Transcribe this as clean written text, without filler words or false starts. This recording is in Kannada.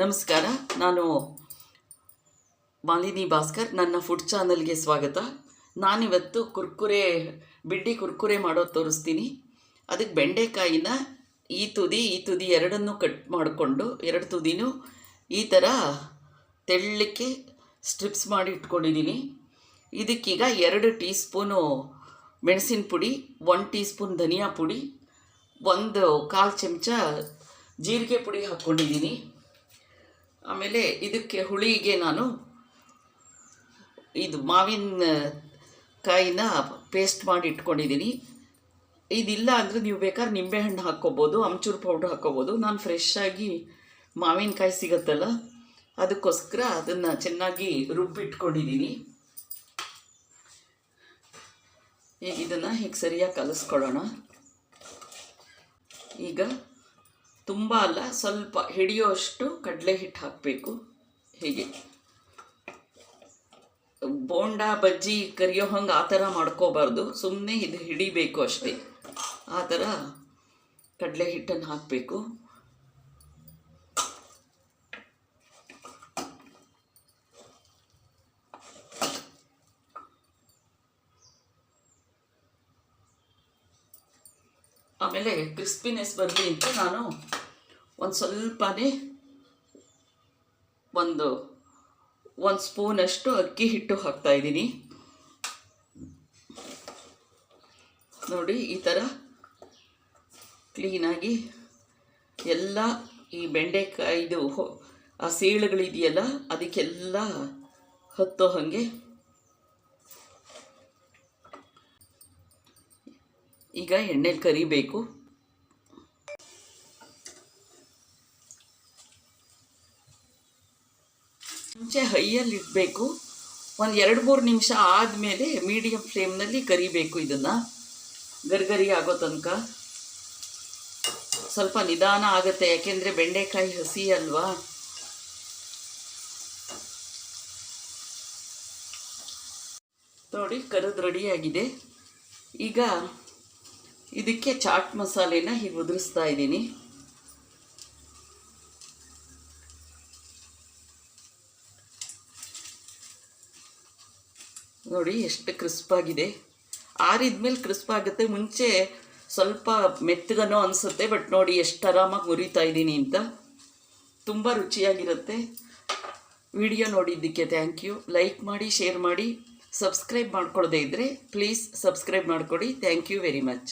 ನಮಸ್ಕಾರ. ನಾನು ಮಾಲಿನಿ ಭಾಸ್ಕರ್. ನನ್ನ ಫುಡ್ ಚಾನಲ್ಗೆ ಸ್ವಾಗತ. ನಾನಿವತ್ತು ಬಿಡ್ಡಿ ಕುರ್ಕುರೆ ಮಾಡೋದು ತೋರಿಸ್ತೀನಿ. ಅದಕ್ಕೆ ಬೆಂಡೆಕಾಯಿನ ಈ ತುದಿ ಎರಡನ್ನೂ ಕಟ್ ಮಾಡಿಕೊಂಡು ಎರಡು ತುದಿನೂ ಈ ಥರ ತೆಳ್ಳಕ್ಕೆ ಸ್ಟ್ರಿಪ್ಸ್ ಮಾಡಿ ಇಟ್ಕೊಂಡಿದ್ದೀನಿ. ಇದಕ್ಕೀಗ 2 ಟೀ ಸ್ಪೂನು ಮೆಣಸಿನ ಪುಡಿ, 1 ಟೀ ಸ್ಪೂನ್ ಧನಿಯಾ ಪುಡಿ, 1/4 ಚಮಚ ಜೀರಿಗೆ ಪುಡಿ ಹಾಕ್ಕೊಂಡಿದ್ದೀನಿ. ಆಮೇಲೆ ಇದಕ್ಕೆ ಹುಳಿಗೆ ನಾನು ಇದು ಮಾವಿನ ಕಾಯಿನ ಪೇಸ್ಟ್ ಮಾಡಿ ಇಟ್ಕೊಂಡಿದ್ದೀನಿ. ಇದಿಲ್ಲ ಅಂದರೆ ನೀವು ಬೇಕಾದ್ರೆ ನಿಂಬೆಹಣ್ಣು ಹಾಕ್ಕೋಬೋದು, ಅಮ್ಚೂರು ಪೌಡ್ರ್ ಹಾಕ್ಕೋಬೋದು. ನಾನು ಫ್ರೆಶ್ ಆಗಿ ಮಾವಿನಕಾಯಿ ಸಿಗುತ್ತಲ್ಲ, ಅದಕ್ಕೋಸ್ಕರ ಅದನ್ನು ಚೆನ್ನಾಗಿ ರುಬ್ಬಿಟ್ಕೊಂಡಿದ್ದೀನಿ. ಈಗ ಇದನ್ನು ಹೀಗೆ ಸರಿಯಾಗಿ ಕಲಿಸ್ಕೊಳ್ಳೋಣ. ಈಗ ತುಂಬ ಅಲ್ಲ, ಸ್ವಲ್ಪ ಹಿಡಿಯೋಷ್ಟು ಕಡಲೆ ಹಿಟ್ಟು ಹಾಕಬೇಕು. ಹೀಗೆ ಬೋಂಡ ಬಜ್ಜಿ ಕರಿಯೋ ಹಂಗೆ ಆ ಥರ ಮಾಡ್ಕೋಬಾರ್ದು, ಸುಮ್ಮನೆ ಇದು ಹಿಡಿಬೇಕು ಅಷ್ಟೇ. ಆ ಥರ ಕಡಲೆ ಹಿಟ್ಟನ್ನು ಹಾಕಬೇಕು. ಆಮೇಲೆ ಕ್ರಿಸ್ಪಿನೆಸ್ ಬರಲಿ ಅಂತ ನಾನು ಒಂದು ಸ್ವಲ್ಪನೇ ಒಂದು ಸ್ಪೂನಷ್ಟು ಅಕ್ಕಿ ಹಿಟ್ಟು ಹಾಕ್ತಾಯಿದ್ದೀನಿ. ನೋಡಿ, ಈ ಥರ ಕ್ಲೀನಾಗಿ ಎಲ್ಲ ಈ ಬೆಂಡೆಕಾಯಿದು ಆ ಸೀಳುಗಳಿದೆಯಲ್ಲ ಅದಕ್ಕೆಲ್ಲ ಹತ್ತೋ ಹಾಗೆ ಈಗ ಎಣ್ಣೆಲಿ ಕರಿಬೇಕು. ಮುಂಚೆ ಹೈಯಲ್ಲಿ ಇಡಬೇಕು. ಒಂದು 2-3 ನಿಮಿಷ ಆದಮೇಲೆ ಮೀಡಿಯಮ್ ಫ್ಲೇಮ್ನಲ್ಲಿ ಕರಿಬೇಕು. ಇದನ್ನು ಗರ್ಗರಿ ಆಗೋ ತನಕ ಸ್ವಲ್ಪ ನಿಧಾನ ಆಗುತ್ತೆ, ಯಾಕೆಂದರೆ ಬೆಂಡೆಕಾಯಿ ಹಸಿ ಅಲ್ವಾ. ನೋಡಿ, ಕರಿದು ರೆಡಿಯಾಗಿದೆ. ಈಗ ಇದಕ್ಕೆ ಚಾಟ್ ಮಸಾಲೆನ ಹೀಗೆ ಉದುರಿಸ್ತಾ ಇದ್ದೀನಿ. ನೋಡಿ ಎಷ್ಟು ಕ್ರಿಸ್ಪಾಗಿದೆ. ಆರಿದ್ಮೇಲೆ ಕ್ರಿಸ್ಪ್ ಆಗುತ್ತೆ, ಮುಂಚೆ ಸ್ವಲ್ಪ ಮೆತ್ತಗನೋ ಅನಿಸುತ್ತೆ. ಬಟ್ ನೋಡಿ ಎಷ್ಟು ಆರಾಮಾಗಿ ಮುರಿತಾ ಇದ್ದೀನಿ ಅಂತ. ತುಂಬ ರುಚಿಯಾಗಿರುತ್ತೆ. ವಿಡಿಯೋ ನೋಡಿದ್ದಕ್ಕೆ ಥ್ಯಾಂಕ್ ಯು. ಲೈಕ್ ಮಾಡಿ, ಶೇರ್ ಮಾಡಿ, ಸಬ್ಸ್ಕ್ರೈಬ್ ಮಾಡ್ಕೊಳ್ಳದೇ ಇದ್ದರೆ ಪ್ಲೀಸ್ ಸಬ್ಸ್ಕ್ರೈಬ್ ಮಾಡಿಕೊಡಿ. Thank you very much.